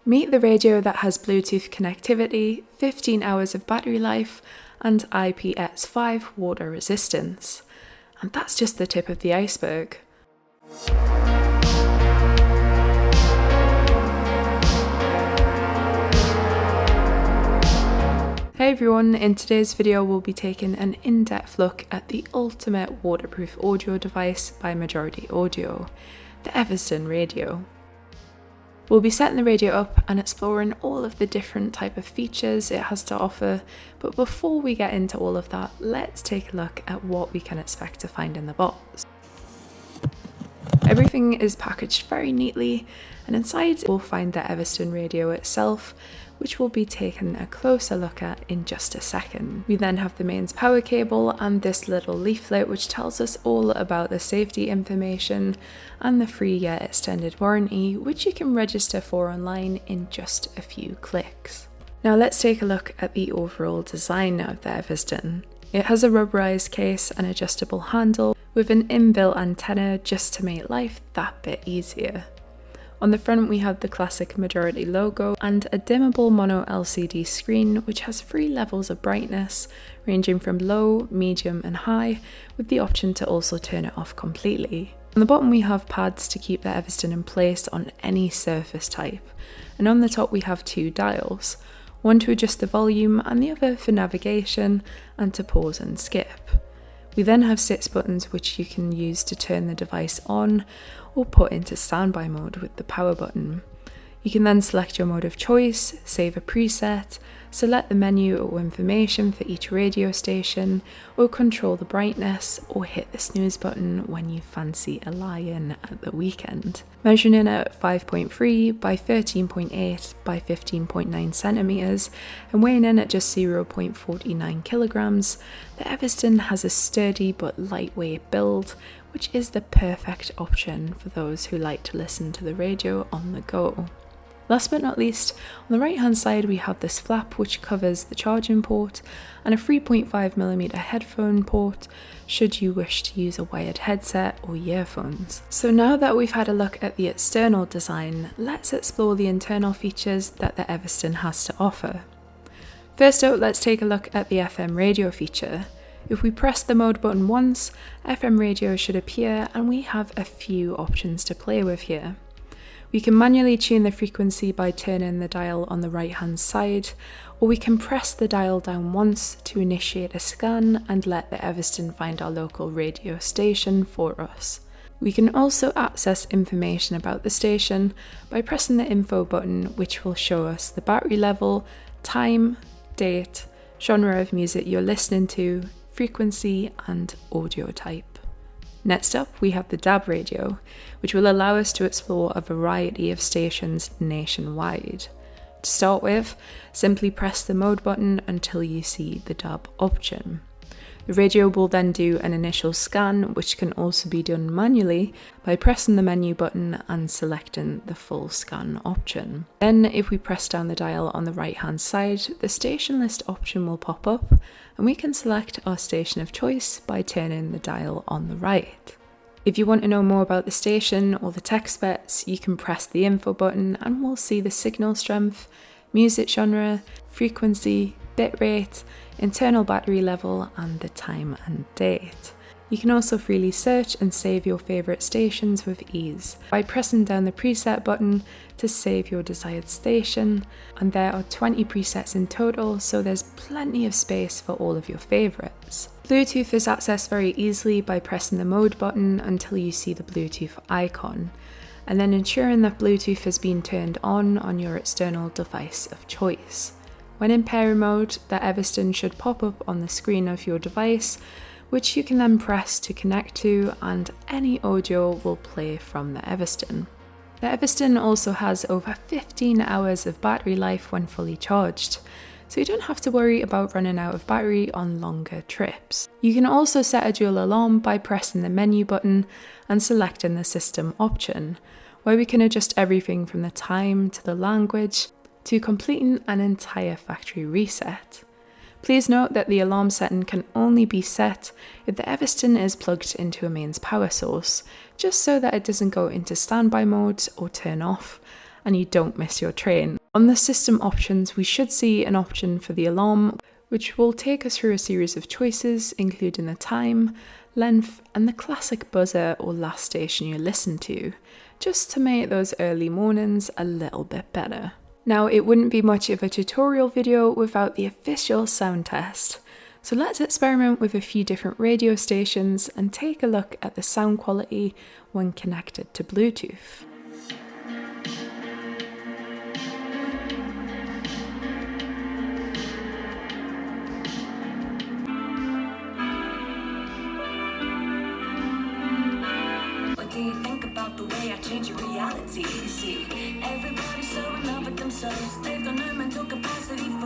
Meet the radio that has Bluetooth connectivity, 15 hours of battery life, and IPX5 water resistance. And that's just the tip of the iceberg. Hey everyone, in today's video we'll be taking an in-depth look at the ultimate waterproof audio device by Majority Audio, the Eversden radio. We'll be setting the radio up and exploring all of the different type of features it has to offer, but before we get into all of that, let's take a look at what we can expect to find in the box. Everything is packaged very neatly, and inside we'll find the Eversden radio itself, which we'll be taking a closer look at in just a second. We then have the mains power cable and this little leaflet which tells us all about the safety information and the 3-year extended warranty, which you can register for online in just a few clicks. Now let's take a look at the overall design of the Eversden. It has a rubberized case and adjustable handle with an inbuilt antenna just to make life that bit easier. On the front we have the classic Majority logo and a dimmable mono LCD screen which has 3 levels of brightness ranging from low, medium and high, with the option to also turn it off completely. On the bottom we have pads to keep the Eversden in place on any surface type, and on the top we have 2 dials, one to adjust the volume and the other for navigation and to pause and skip. We then have 6 buttons which you can use to turn the device on or put into standby mode with the power button. You can then select your mode of choice, save a preset, select the menu or information for each radio station, or control the brightness, or hit the snooze button when you fancy a lie-in at the weekend. Measuring in at 5.3 by 13.8 by 15.9 centimeters and weighing in at just 0.49 kilograms, the Eversden has a sturdy but lightweight build, which is the perfect option for those who like to listen to the radio on the go. Last but not least, on the right hand side we have this flap which covers the charging port and a 3.5mm headphone port should you wish to use a wired headset or earphones. So now that we've had a look at the external design, let's explore the internal features that the Eversden has to offer. First up, let's take a look at the FM radio feature. If we press the mode button once, FM radio should appear and we have a few options to play with here. We can manually tune the frequency by turning the dial on the right hand side, or we can press the dial down once to initiate a scan and let the Eversden find our local radio station for us. We can also access information about the station by pressing the info button, which will show us the battery level, time, date, genre of music you're listening to, frequency and audio type. Next up we have the DAB radio, which will allow us to explore a variety of stations nationwide. To start with, simply press the mode button until you see the DAB option. The radio will then do an initial scan, which can also be done manually by pressing the menu button and selecting the full scan option. Then if we press down the dial on the right hand side, the station list option will pop up and we can select our station of choice by turning the dial on the right. If you want to know more about the station or the tech specs, you can press the info button and we'll see the signal strength, music genre, frequency, bitrate, internal battery level and the time and date. You can also freely search and save your favourite stations with ease by pressing down the preset button to save your desired station, and there are 20 presets in total, so there's plenty of space for all of your favourites. Bluetooth is accessed very easily by pressing the mode button until you see the Bluetooth icon, and then ensuring that Bluetooth has been turned on your external device of choice. When in pair mode, the Eversden should pop up on the screen of your device, which you can then press to connect to, and any audio will play from the Eversden. The Eversden also has over 15 hours of battery life when fully charged, so you don't have to worry about running out of battery on longer trips. You can also set a dual alarm by pressing the menu button and selecting the system option, where we can adjust everything from the time to the language to completing an entire factory reset. Please note that the alarm setting can only be set if the Eversden is plugged into a mains power source, just so that it doesn't go into standby mode or turn off and you don't miss your train. On the system options, we should see an option for the alarm, which will take us through a series of choices, including the time, length, and the classic buzzer or last station you listen to, just to make those early mornings a little bit better. Now, it wouldn't be much of a tutorial video without the official sound test. So let's experiment with a few different radio stations and take a look at the sound quality when connected to Bluetooth. What do you think about the way I change your reality? See, everybody's so in love with themselves, they've got no mental capacity for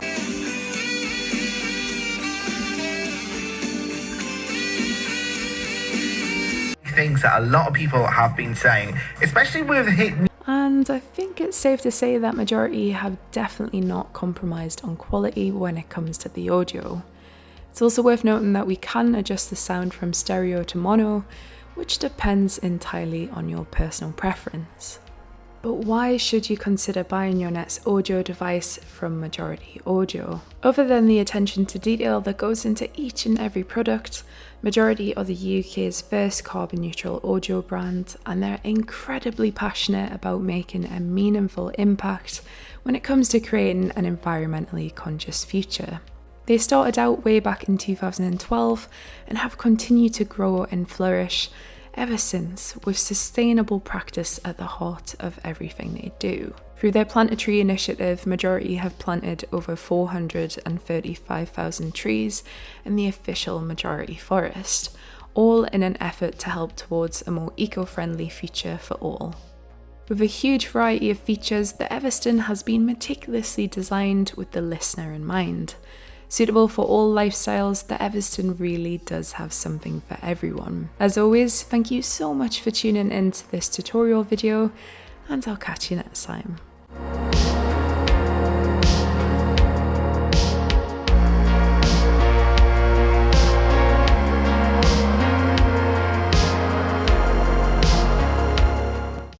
things that a lot of people have been saying, especially with hit. And I think it's safe to say that majority have definitely not compromised on quality when it comes to the audio. It's also worth noting that we can adjust the sound from stereo to mono, which depends entirely on your personal preference. But why should you consider buying your next audio device from Majority Audio? Other than the attention to detail that goes into each and every product, Majority are the UK's first carbon neutral audio brand, and they're incredibly passionate about making a meaningful impact when it comes to creating an environmentally conscious future. They started out way back in 2012 and have continued to grow and flourish ever since, with sustainable practice at the heart of everything they do. Through their Plant a Tree initiative, Majority have planted over 435,000 trees in the official Majority forest, all in an effort to help towards a more eco-friendly future for all. With a huge variety of features, the Eversden has been meticulously designed with the listener in mind. Suitable for all lifestyles, the Eversden really does have something for everyone. As always, thank you so much for tuning in to this tutorial video, and I'll catch you next time.